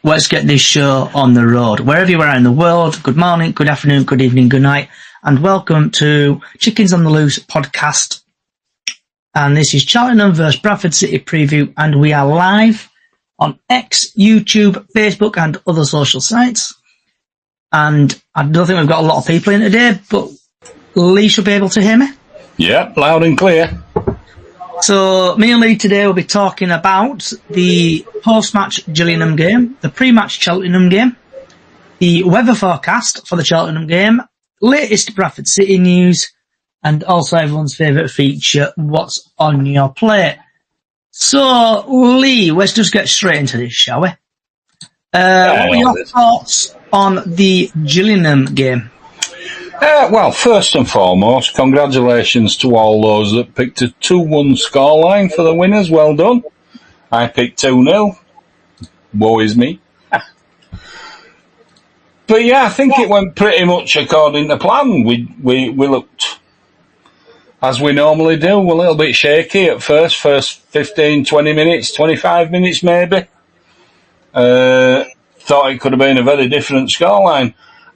let's get this show on the road. Wherever you are in the world, good morning, good afternoon, good evening, good night, and welcome to Chickens on the Loose podcast. And this is Cheltenham vs Bradford City preview, and we are live on X, YouTube, Facebook, and other social sites. And I don't think we've got a lot of people in today, but Lee should be able to hear me. Yeah, loud and clear. So, me and Lee today will be talking about the post-match Gillingham game, the pre-match Cheltenham game, the weather forecast for the Cheltenham game, latest Bradford City news, and also everyone's favourite feature, what's on your plate. So, Lee, let's just get straight into this, shall we? What are your thoughts on the Gillingham game? Well, first and foremost, congratulations to all those that picked a 2-1 scoreline for the winners. Well done. I picked 2-0. Woe is me. But yeah, I think it went pretty much according to plan. We looked, as we normally do, a little bit shaky at first 15, 20 minutes, 25 minutes maybe. Thought it could have been a very different scoreline.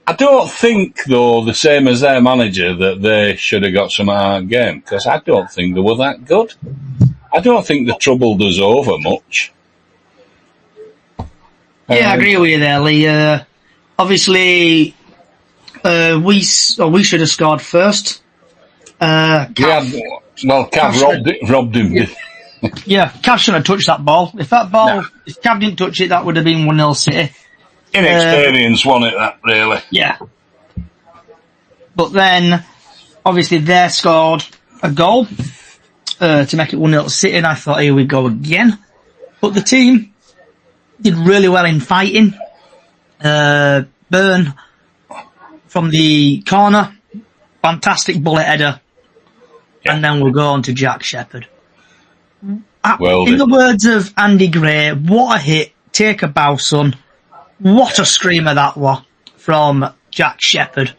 I don't think, though, the same as their manager, that they should have got some out of the game, because I don't think they were that good. I don't think they troubled us over much. Yeah, I agree with you there, Lee. Obviously, we should have scored first. Cav robbed him. Yeah, Cav shouldn't have touched that ball. If Cav didn't touch it, that would have been 1-0 City. Inexperience won it, that, really. Yeah. But then, obviously, they scored a goal to make it 1-0 City, and I thought, here we go again. But the team did really well in fighting. Burn from the corner, fantastic bullet header, and then we'll go on to Jack Shepherd. Well, in the words of Andy Gray, what a hit, take a bow, son. What a screamer that was from Jack Shepherd.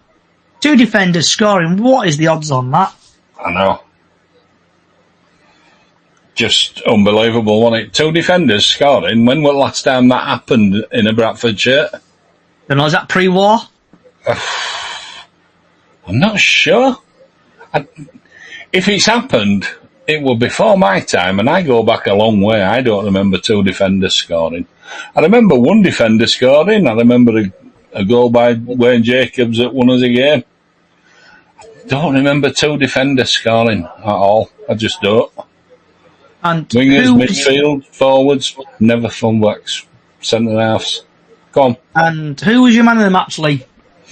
2 defenders scoring, what is the odds on that? I know. Just unbelievable, wasn't it? 2 defenders scoring. When was the last time that happened in a Bradford shirt? Don't know, is that pre-war? I'm not sure. If it's happened, it was before my time, and I go back a long way. I don't remember 2 defenders scoring. I remember 1 defender scoring. I remember a goal by Wayne Jacobs that won us a game. I don't remember 2 defenders scoring at all. I just don't. And wingers, midfield, forwards, never fullbacks, centre halves. Go on. And who was your man of the match, Lee?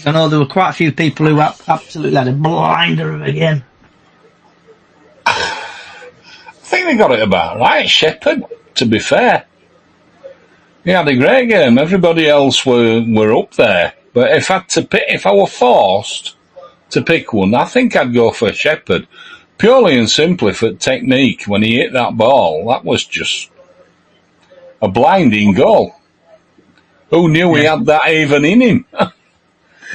I know there were quite a few people who absolutely had a blinder of a game. I think they got it about right, Shepherd, to be fair. He had a great game. Everybody else were up there. But if I were forced to pick one, I think I'd go for Shepherd. Purely and simply for technique. When he hit that ball, that was just a blinding goal. Who knew he had that even in him?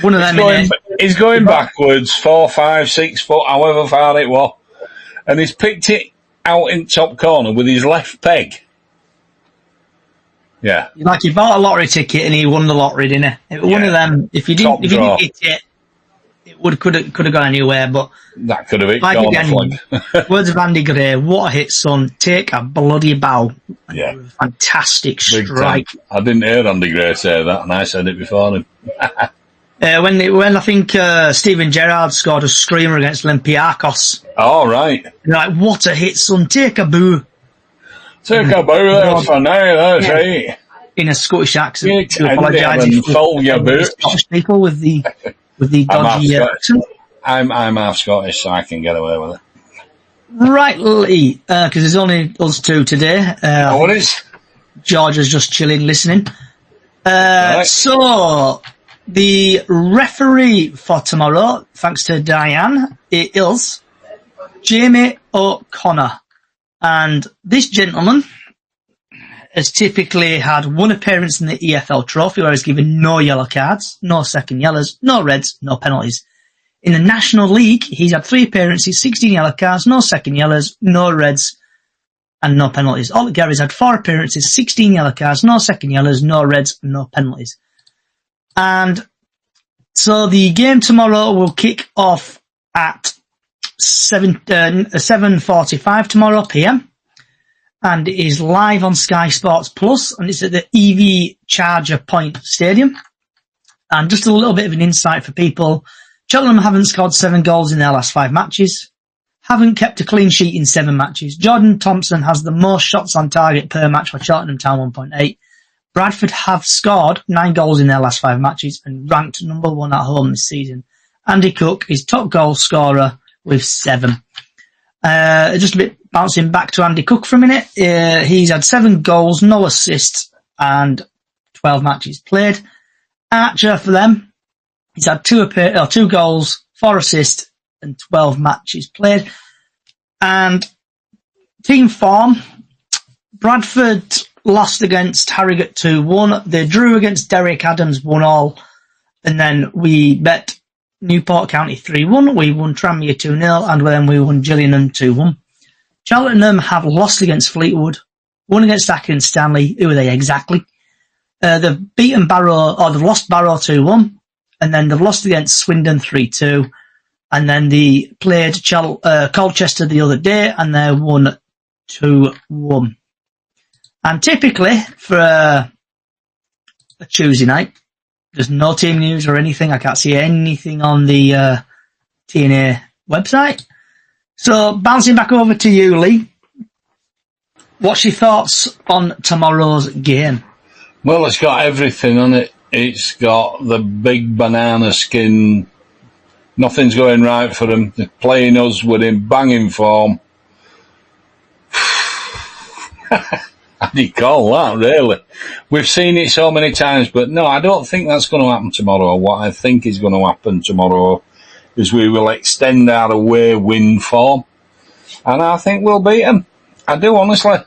One of them. He's going backwards 4, 5, 6 foot, however far it was. And he's picked it out in top corner with his left peg. Yeah. Like he bought a lottery ticket and he won the lottery, didn't he? One of them, if you didn't hit it, it could have gone anywhere, but that could have hit like again, words of Andy Gray, what a hit, son. Take a bloody bow. Yeah. Fantastic strike. I didn't hear Andy Gray say that, and I said it before him. When I think Steven Gerrard scored a screamer against Olympiacos. Oh, right. You're like, what a hit, son. Take a boo. Take a boo, that's for now, that's right. In a Scottish accent. To apologise for Scottish people with the dodgy accent. I'm half Scottish, so I can get away with it. Right, Lee, because there's only us 2 today. What is? George is just chilling, listening. Right. So, the referee for tomorrow, thanks to Diane, it is Jamie O'Connor. And this gentleman has typically had 1 appearance in the EFL trophy where he's given no yellow cards, no second yellows, no reds, no penalties. In the National League, he's had 3 appearances, 16 yellow cards, no second yellows, no reds, and no penalties. Altogether, he's had 4 appearances, 16 yellow cards, no second yellows, no reds, no penalties. And so the game tomorrow will kick off at 7:45 tomorrow PM, and it is live on Sky Sports Plus, and it's at the EV Charger Point Stadium. And just a little bit of an insight for people: Cheltenham haven't scored 7 goals in their last 5 matches, haven't kept a clean sheet in 7 matches. Jordan Thompson has the most shots on target per match for Cheltenham Town, 1.8. Bradford have scored 9 goals in their last 5 matches and ranked number 1 at home this season. Andy Cook is top goal scorer with 7. Just a bit bouncing back to Andy Cook for a minute. He's had 7 goals, no assists, and 12 matches played. Archer for them, he's had 2 goals, 4 assists, and 12 matches played. And team form, Bradford lost against Harrogate 2-1. They drew against Derek Adams 1-1. And then we bet Newport County 3-1. We won Tranmere 2-0. And then we won Gillingham 2-1. Cheltenham have lost against Fleetwood, won against Akin Stanley. Who are they exactly? They've beaten Barrow, or they've lost Barrow 2-1. And then they've lost against Swindon 3-2. And then they played Colchester the other day, and they won 2-1. And typically, for a Tuesday night, there's no team news or anything. I can't see anything on the TNA website. So, bouncing back over to you, Lee. What's your thoughts on tomorrow's game? Well, it's got everything on it. It's got the big banana skin. Nothing's going right for them. They're playing us with in banging form. How do you call that, really? We've seen it so many times, but no, I don't think that's going to happen tomorrow. What I think is going to happen tomorrow is we will extend our away win form, and I think we'll beat them. I do, honestly.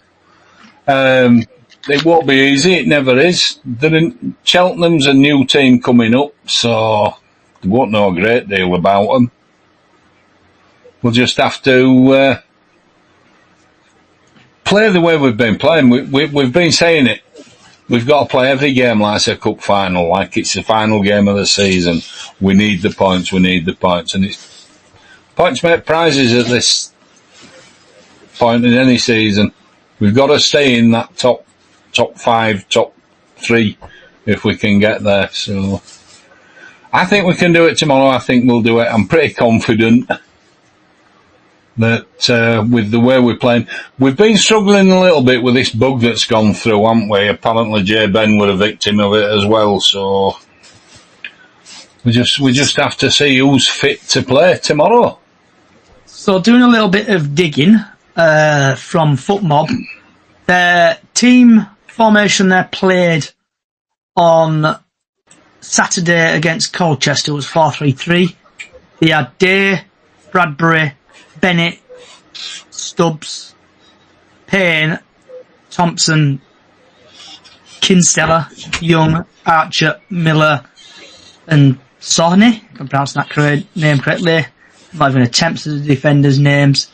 It won't be easy. It never is. Cheltenham's a new team coming up, so we won't know a great deal about them. We'll just have to play the way we've been playing. We've been saying it. We've got to play every game like it's a cup final, like it's the final game of the season. We need the points. We need the points, and it's points make prizes at this point in any season. We've got to stay in that top 5, top 3 if we can get there. So I think we can do it tomorrow. I think we'll do it. I'm pretty confident that with the way we're playing, we've been struggling a little bit with this bug that's gone through, haven't we? Apparently Jay Ben were a victim of it as well, so we just have to see who's fit to play tomorrow. So doing a little bit of digging from FootMob, their team formation they played on Saturday against Colchester was 4-3-3. They had Day, Bradbury, Bennett, Stubbs, Payne, Thompson, Kinsteller, Young, Archer, Miller, and Sorney. I'm pronouncing that name correctly. I'm not even attempting the defenders' names.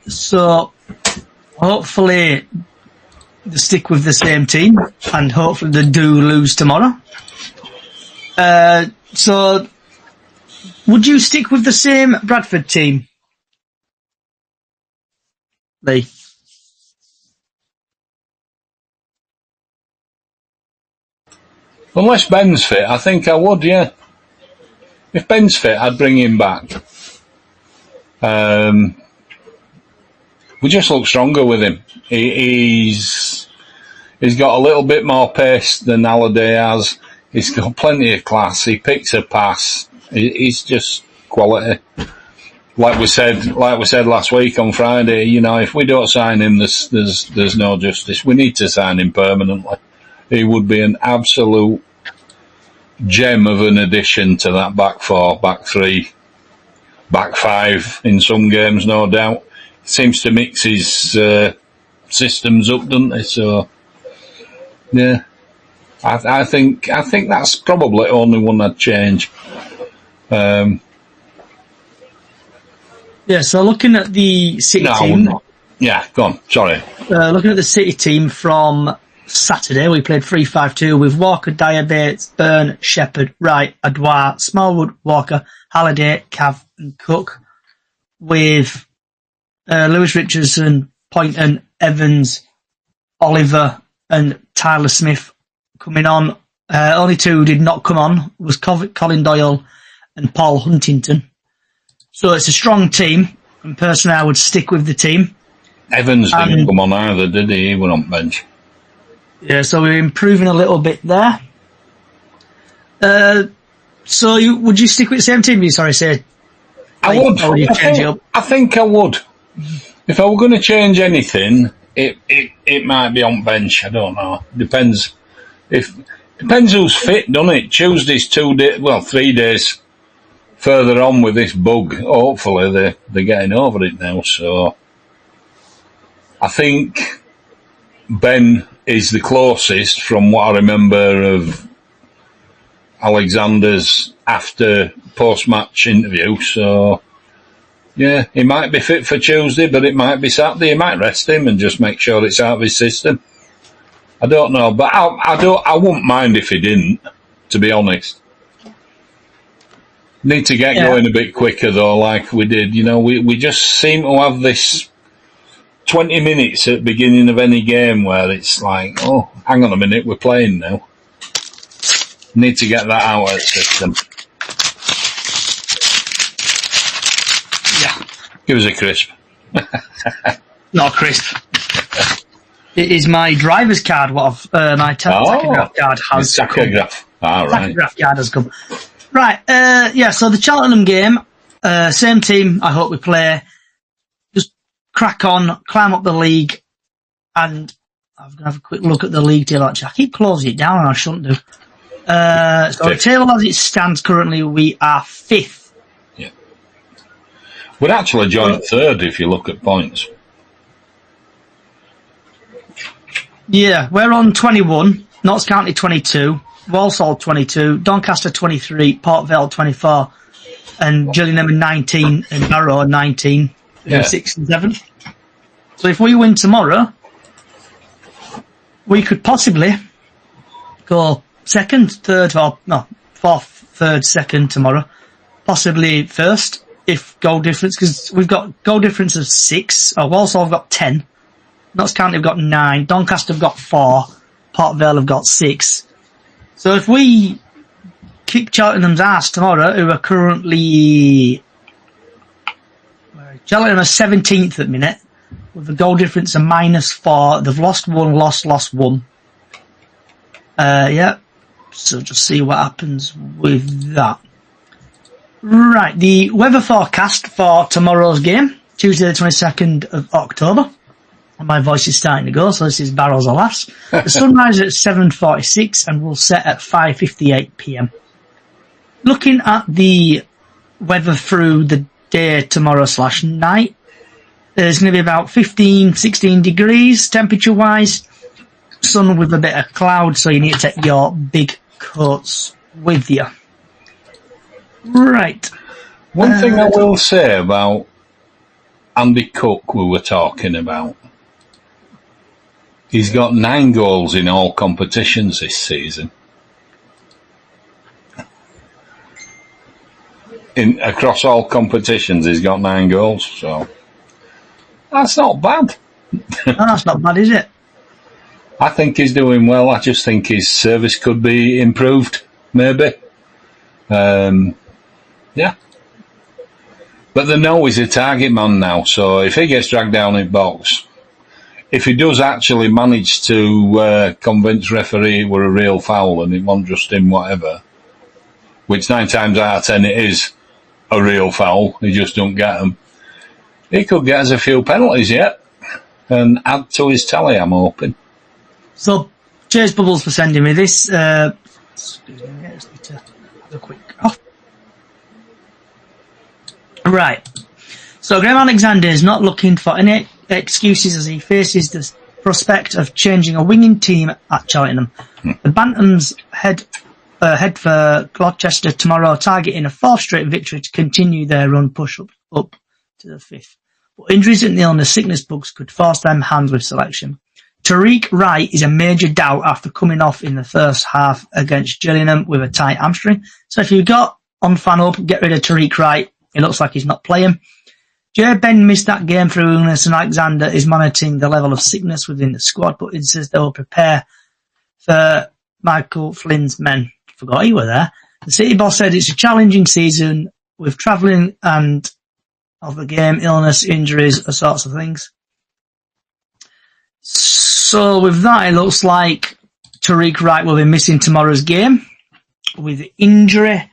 So hopefully they stick with the same team, and hopefully they do lose tomorrow. So would you stick with the same Bradford team, Lee? Unless Ben's fit, I think I would, yeah. If Ben's fit, I'd bring him back. We just look stronger with him. He's got a little bit more pace than Halliday has. He's got plenty of class. He picks a pass. He's just quality. Like we said last week on Friday, you know, if we don't sign him, there's no justice. We need to sign him permanently. He would be an absolute gem of an addition to that back 4, back 3, back 5 in some games, no doubt. Seems to mix his systems up, doesn't he? So, yeah, I think that's probably the only one I'd change. Yeah, so looking at the City team, Yeah, go on. Sorry. Looking at the City team from Saturday, we played 3-5-2 with Walker, Dyer, Bates, Byrne, Shepherd, Wright, Adwar, Smallwood, Walker, Halliday, Cav and Cook, with Lewis Richardson, Poynton, Evans, Oliver and Tyler Smith coming on. Only two who did not come on was Colin Doyle and Paul Huntington. So it's a strong team, and personally I would stick with the team. Evans didn't come on either, did he? He went on bench. Yeah, so we're improving a little bit there. So would you stick with the same team? Sorry, say. I would. I think I would. If I were going to change anything, it might be on bench. I don't know. Depends who's fit, doesn't it? Tuesday's 3 days further on with this bug. Hopefully they're getting over it now. So I think Ben is the closest from what I remember of Alexander's after post-match interview. So yeah, he might be fit for Tuesday, but it might be Saturday. He might rest him and just make sure it's out of his system. I don't know, but I wouldn't mind if he didn't, to be honest. Need to get going a bit quicker though, like we did. You know, we just seem to have this 20 minutes at the beginning of any game where it's like, oh, hang on a minute, we're playing now. Need to get that out of the system. Yeah. Give us a crisp. Not crisp. It is my driver's card. What my tachograph card has come. Tachograph. All right. Tachograph card has come. Right. So the Cheltenham game, same team. I hope we play. Just crack on, climb up the league, and I'm going to have a quick look at the league table. Actually, I keep closing it down, and I shouldn't do. So the table as it stands currently, we are 5th. Yeah. We're actually joint 3rd if you look at points. Yeah, we're on 21, Notts County 22, Walsall 22, Doncaster 23, Port Vale 24, and Gillingham 19, and Barrow 19, 6th and 7th. So if we win tomorrow, we could possibly go 2nd, 3rd, or 4th, 3rd, 2nd tomorrow, possibly 1st if goal difference, because we've got goal difference of 6, or Walsall have got 10. Notts County have got 9, Doncaster have got 4, Port Vale have got 6. So if we kick Cheltenham's ass tomorrow, who are currently Cheltenham are 17th at the minute, with a goal difference of -4. They've lost 1, lost 1. So just see what happens with that. Right, the weather forecast for tomorrow's game, Tuesday the 22nd of October. My voice is starting to go, so this is Barrows alas. The sun rises at 7:46 and will set at 5:58 p.m. Looking at the weather through the day tomorrow/night, there's going to be about 15, 16 degrees temperature-wise. Sun with a bit of cloud, so you need to take your big coats with you. Right. One thing I will say about Andy Cook we were talking about, he's got 9 goals in all competitions this season. Across all competitions, he's got 9 goals, so that's not bad. No, that's not bad, is it? I think he's doing well. I just think his service could be improved, maybe. Yeah. But they know he's a target man now, so if he gets dragged down in box, if he does actually manage to convince referee it were a real foul and it wasn't just him whatever, which 9 times out of 10 it is a real foul, he just don't get them, he could get us a few penalties yet and add to his tally, I'm hoping. So, cheers Bubbles for sending me this. Excuse me, I just need to have a quick off. Right. So Graham Alexander is not looking for any excuses as he faces the prospect of changing a winning team at Cheltenham. The Bantams head for Gloucester tomorrow, targeting a 4th straight victory to continue their run push up to the 5th. but injuries and illness, sickness bugs could force them hands with selection. Tariq Wright is a major doubt after coming off in the first half against Gillingham with a tight hamstring. So if you've got on fan up, get rid of Tariq Wright. It looks like he's not playing. Jay Ben missed that game through illness, and Alexander is monitoring the level of sickness within the squad, but it says they will prepare for Michael Flynn's men. Forgot you were there. The City boss said it's a challenging season with travelling and of the game, illness, injuries, all sorts of things. So with that, it looks like Tariq Wright will be missing tomorrow's game with injury,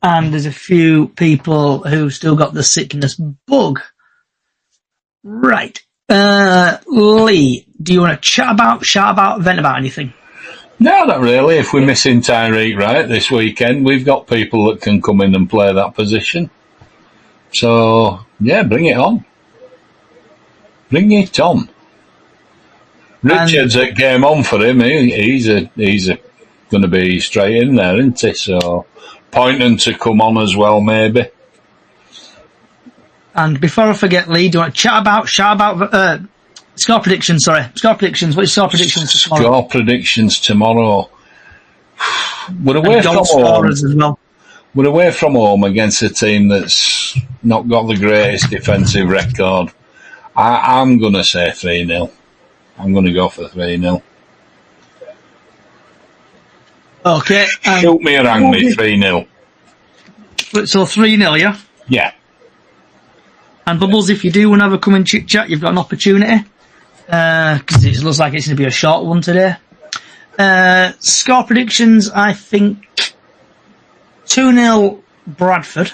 and there's a few people who still got the sickness bug. Right. Lee, do you want to shout about, vent about anything? No, not really. If we're missing Tyreek Wright this weekend, we've got people that can come in and play that position. So, yeah, bring it on. Bring it on. Richards at game on for him. He's going to be straight in there, isn't he? So, Poynton to come on as well, maybe. And before I forget, Lee, do you want to shout about score predictions? Sorry, score predictions. What's your score predictions for tomorrow? Score predictions tomorrow. We're away from home. As well. We're away from home against a team that's not got the greatest defensive record. I'm going to say 3-0. I'm going to go for 3-0. Okay. Shoot me or hang me, 3-0. So 3-0, yeah? Yeah. And Bubbles, if you do want to have a come and chit chat, you've got an opportunity. Because it looks like it's going to be a short one today. Score predictions, I think 2-0 Bradford.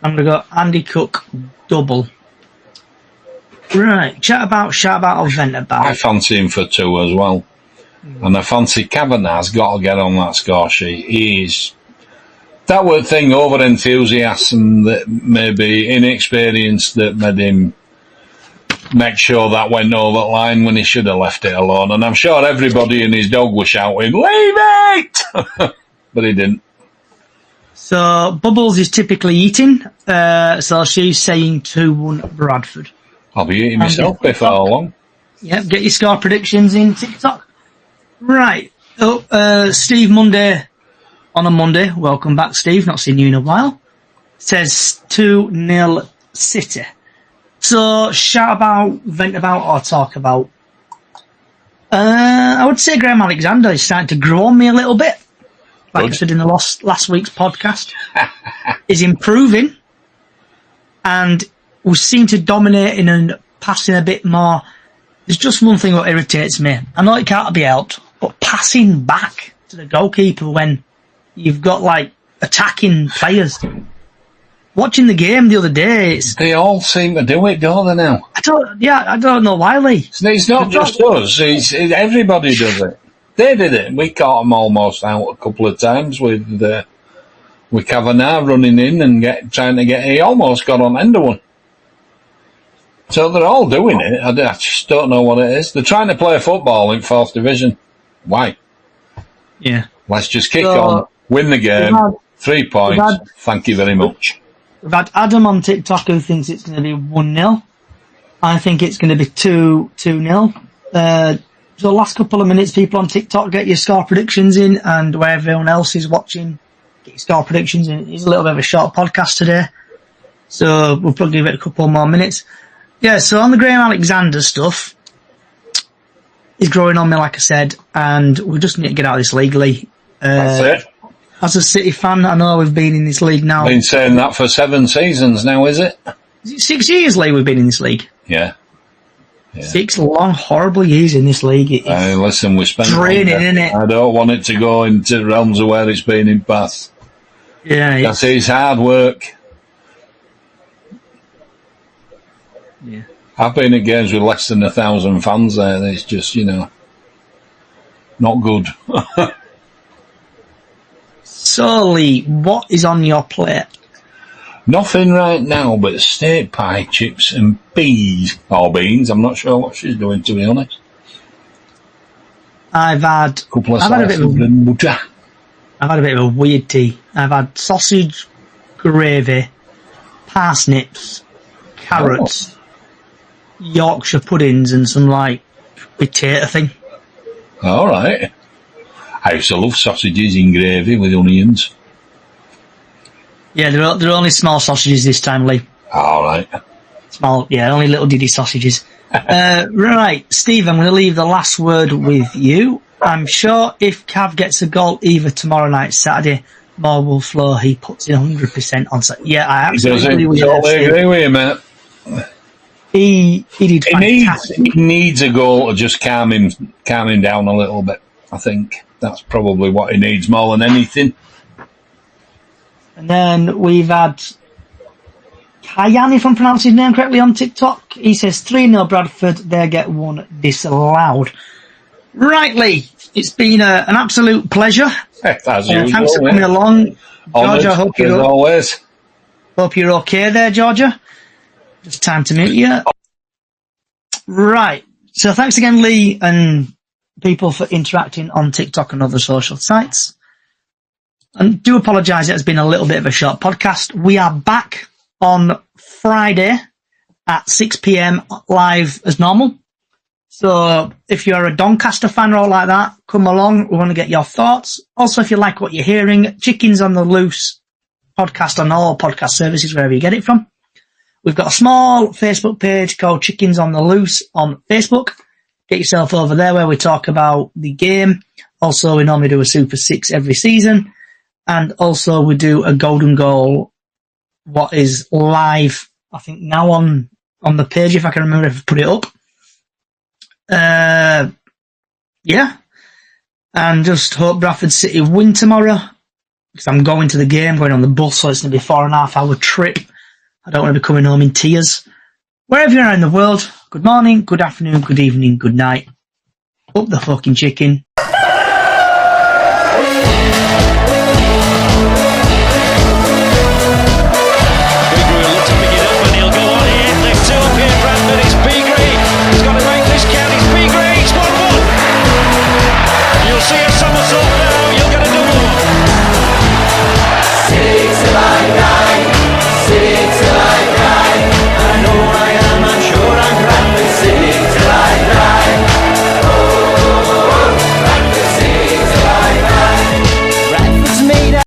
I'm going to go Andy Cook double. Right, chat about, or vent about. I fancy him for 2 as well. And I fancy Kavanagh's got to get on that score sheet. He's that word thing, over enthusiasm, that maybe inexperience that made him make sure that went over the line when he should have left it alone. And I'm sure everybody and his dog were shouting, "Leave it!" But he didn't. So Bubbles is typically eating. So she's saying 2-1 Bradford. I'll be eating myself before long. Yep, get your score predictions in TikTok. Right. Steve Monday on a Monday. Welcome back, Steve. Not seen you in a while. Says 2-0 City. So shout about, vent about, or talk about. I would say Graham Alexander is starting to grow on me a little bit. Like I said in the last week's podcast. Is improving. And we seem to dominating and passing a bit more. There's just one thing that irritates me. I know it can't be helped, but passing back to the goalkeeper when you've got like attacking players. Watching the game the other day, they all seem to do it, don't they now? I don't know why, Lee. It's not just us. Everybody does it. They did it. We caught them almost out a couple of times with Kavanagh running in and trying to get. He almost got on end of one. So they're all doing it. I just don't know what it is. They're trying to play football in 4th division. Why? Yeah. Let's just kick on, win the game, 3 points. Thank you very much. We've had Adam on TikTok who thinks it's going to be 1-0. I think it's going to be 2-0. So last couple of minutes, people on TikTok, get your score predictions in, and where everyone else is watching, get your score predictions in. It's a little bit of a short podcast today, so we'll probably give it a couple more minutes. Yeah, so on the Graham Alexander stuff, he's growing on me, like I said, and we just need to get out of this league, Lee. That's it. As a City fan, I know we've been in this league now. Been saying that for 7 seasons now, is it? Is it 6 years, Lee, we've been in this league? Yeah. 6 long, horrible years in this league. Listen, we spent draining, isn't it? I don't want it to go into realms of where it's been in past. Yeah, that's his hard work. Yeah. I've been at games with less than 1,000 fans there. It's just, not good. So, Lee, what is on your plate? Nothing right now but steak pie, chips and peas. Or beans. I'm not sure what she's doing, to be honest. I've had a bit of butter. I've had a bit of a weird tea. I've had sausage, gravy, parsnips, carrots, Yorkshire puddings and some like potato thing. All right. I used to love sausages in gravy with onions. Yeah, they're only small sausages this time, Lee. All right. Small, yeah, only little diddy sausages. Right, Steve, I'm going to leave the last word with you. I'm sure if Cav gets a goal either tomorrow night, Saturday, more will flow. He puts in 100% on set. Yeah, I absolutely agree with you. Totally agree with you, mate. He did fantastic. He needs a goal to just calm him down a little bit. I think that's probably what he needs more than anything. And then we've had Kayani, if I'm pronouncing his name correctly, on TikTok. He says 3-0 Bradford, they get one disallowed. Right, Lee, it's been an absolute pleasure. As usual, thanks for coming along. Georgia, I hope hope you're okay there, Georgia. Just time to meet you. Right, so thanks again, Lee, and people for interacting on TikTok and other social sites. And do apologise, it has been a little bit of a short podcast. We are back on Friday at 6 p.m. live as normal. So if you're a Doncaster fan or like that, come along. We want to get your thoughts. Also, if you like what you're hearing, Chickens on the Loose podcast on all podcast services, wherever you get it from. We've got a small Facebook page called Chickens on the Loose on Facebook. Get yourself over there where we talk about the game. Also, we normally do a Super 6 every season. And also we do a Golden Goal, what is live, I think now on the page, if I can remember if I put it up. Yeah. And just hope Bradford City win tomorrow. Because I'm going to the game, going on the bus, so it's going to be a 4.5 hour trip. I don't want to be coming home in tears. Wherever you are in the world, good morning, good afternoon, good evening, good night. Up the fucking chicken.